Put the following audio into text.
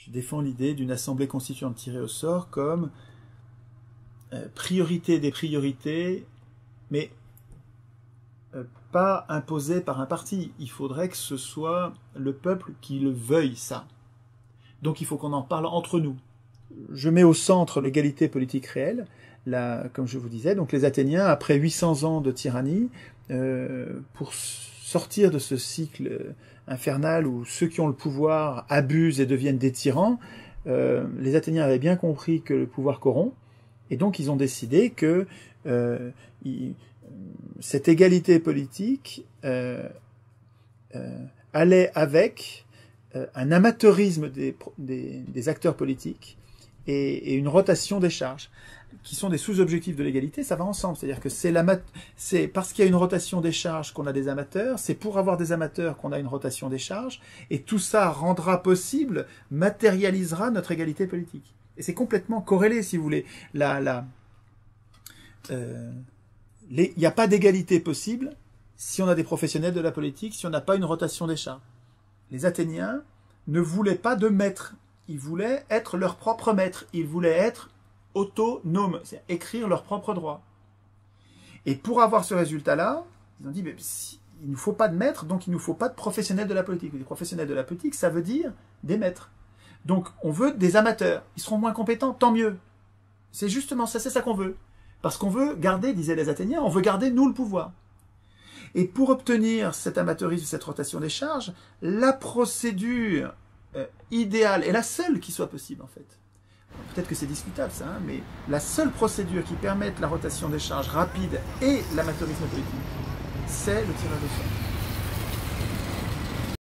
je défends l'idée d'une assemblée constituante tirée au sort comme priorité des priorités, mais pas imposée par un parti. Il faudrait que ce soit le peuple qui le veuille, ça. Donc il faut qu'on en parle entre nous. Je mets au centre l'égalité politique réelle, comme je vous disais, donc les Athéniens, après 800 ans de tyrannie, pour sortir de ce cycle infernal où ceux qui ont le pouvoir abusent et deviennent des tyrans, les Athéniens avaient bien compris que le pouvoir corrompt, et donc ils ont décidé que cette égalité politique allait avec un amateurisme des acteurs politiques et une rotation des charges, qui sont des sous-objectifs de l'égalité. Ça va ensemble, c'est-à-dire que c'est parce qu'il y a une rotation des charges qu'on a des amateurs, c'est pour avoir des amateurs qu'on a une rotation des charges, et tout ça rendra possible, matérialisera notre égalité politique. Et c'est complètement corrélé, si vous voulez. Il n'y a pas d'égalité possible si on a des professionnels de la politique, si on n'a pas une rotation des charges. Les Athéniens ne voulaient pas de maître, ils voulaient être leur propre maître, ils voulaient être autonomes, c'est-à-dire écrire leurs propres droits. Et pour avoir ce résultat-là, ils ont dit, mais il ne nous faut pas de maître, donc il ne nous faut pas de professionnels de la politique. Les professionnels de la politique, ça veut dire des maîtres. Donc on veut des amateurs, ils seront moins compétents, tant mieux. C'est justement ça, c'est ça qu'on veut. Parce qu'on veut garder, disaient les Athéniens, on veut garder nous le pouvoir. Et pour obtenir cet amateurisme, cette rotation des charges, la procédure idéale, et la seule qui soit possible en fait, peut-être que c'est discutable ça, hein, mais la seule procédure qui permette la rotation des charges rapide et l'amateurisme politique, c'est le tirage au sort.